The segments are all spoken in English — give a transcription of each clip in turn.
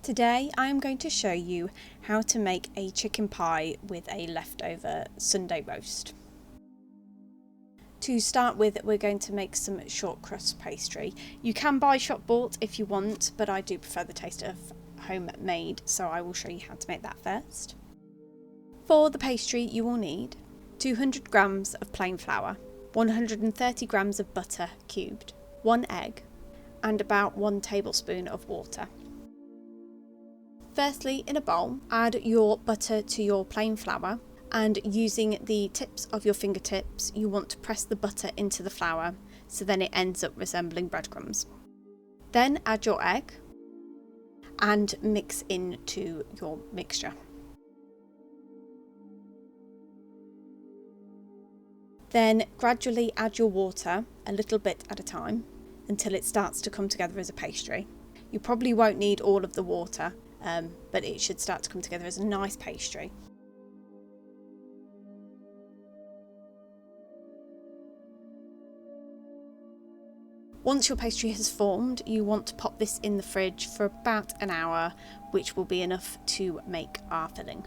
Today I am going to show you how to make a chicken pie with a leftover Sunday roast. To start with, we're going to make some short crust pastry. You can buy shop bought if you want, but I do prefer the taste of homemade, so I will show you how to make that first. For the pastry you will need 200 grams of plain flour, 130 grams of butter cubed, 1 egg, and about 1 tablespoon of water. Firstly, in a bowl, add your butter to your plain flour, and using the tips of your fingertips, you want to press the butter into the flour so then it ends up resembling breadcrumbs. Then add your egg and mix into your mixture. Then gradually add your water a little bit at a time until it starts to come together as a pastry. You probably won't need all of the water, but it should start to come together as a nice pastry. Once your pastry has formed, you want to pop this in the fridge for about an hour, which will be enough to make our filling.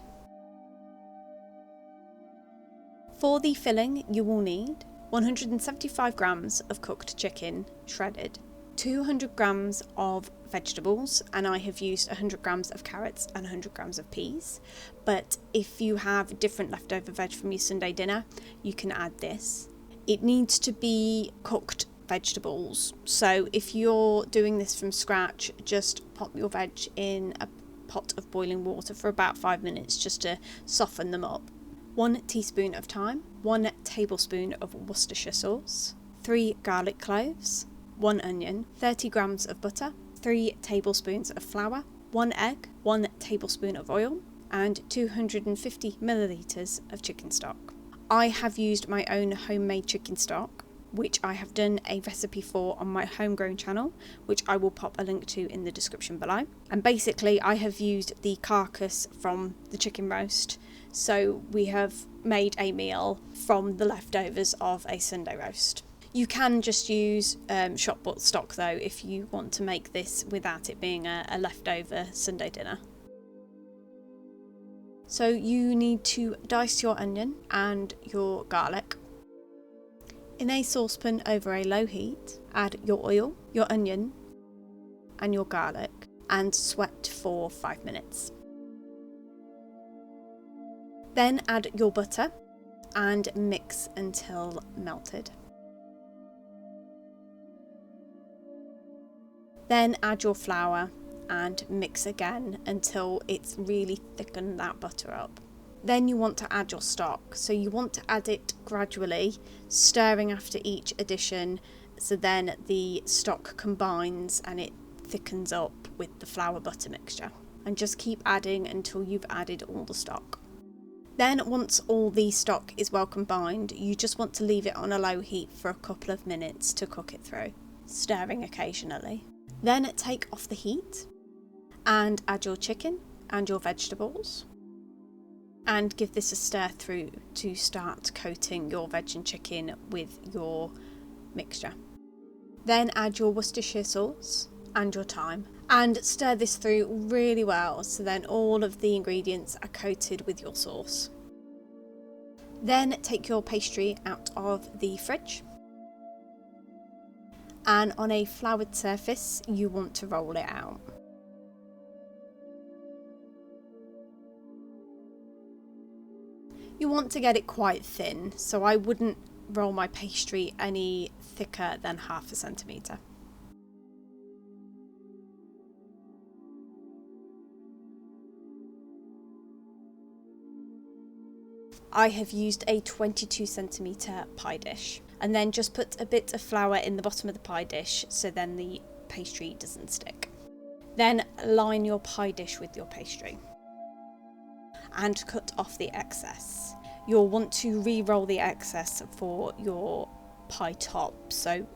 For the filling, you will need 175 grams of cooked chicken, shredded, 200 grams of vegetables, and I have used 100 grams of carrots and 100 grams of peas, but if you have different leftover veg from your Sunday dinner, you can add this. It needs to be cooked vegetables, so if you're doing this from scratch, just pop your veg in a pot of boiling water for about 5 minutes just to soften them up. 1 teaspoon of thyme, 1 tablespoon of Worcestershire sauce, 3 garlic cloves, 1 onion, 30 grams of butter, 3 tablespoons of flour, 1 egg, 1 tablespoon of oil, and 250 millilitres of chicken stock. I have used my own homemade chicken stock, which I have done a recipe for on my homegrown channel, which I will pop a link to in the description below. And basically I have used the carcass from the chicken roast, so we have made a meal from the leftovers of a Sunday roast. You can just use shop bought stock though if you want to make this without it being a leftover Sunday dinner. So you need to dice your onion and your garlic. In a saucepan over a low heat, add your oil, your onion and your garlic and sweat for 5 minutes. Then add your butter and mix until melted. Then add your flour and mix again until it's really thickened that butter up. Then you want to add your stock, so you want to add it gradually, stirring after each addition, so then the stock combines and it thickens up with the flour butter mixture. And just keep adding until you've added all the stock. Then once all the stock is well combined, you just want to leave it on a low heat for a couple of minutes to cook it through, stirring occasionally. Then take off the heat and add your chicken and your vegetables and give this a stir through to start coating your veg and chicken with your mixture. Then add your Worcestershire sauce and your thyme and stir this through really well so then all of the ingredients are coated with your sauce. Then take your pastry out of the fridge, and on a floured surface you want to roll it out. You want to get it quite thin, so I wouldn't roll my pastry any thicker than 1/2 centimetre. I have used a 22 centimetre pie dish, and then just put a bit of flour in the bottom of the pie dish so then the pastry doesn't stick. Then line your pie dish with your pastry and cut off the excess. You'll want to re-roll the excess for your pie top, so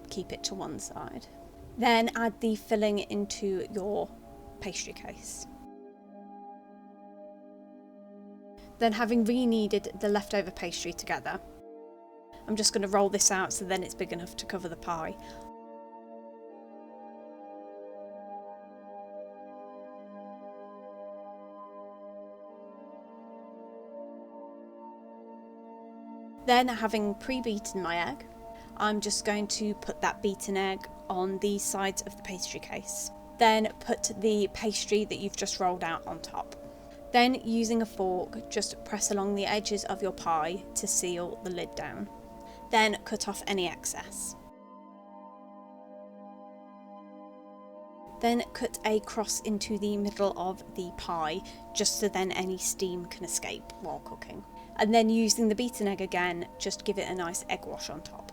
keep it to one side. Then add the filling into your pastry case. Then, having re-kneaded the leftover pastry together, I'm just going to roll this out so then it's big enough to cover the pie. Then, having pre-beaten my egg, I'm just going to put that beaten egg on the sides of the pastry case. Then put the pastry that you've just rolled out on top. Then, using a fork, just press along the edges of your pie to seal the lid down. Then cut off any excess. Then cut a cross into the middle of the pie, just so then any steam can escape while cooking. And then using the beaten egg again, just give it a nice egg wash on top.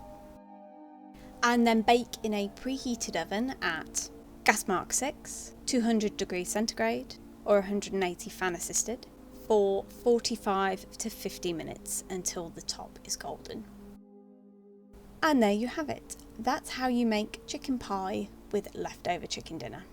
And then bake in a preheated oven at gas mark 6, 200 degrees centigrade or 180 fan assisted for 45 to 50 minutes until the top is golden. And there you have it. That's how you make chicken pie with leftover chicken dinner.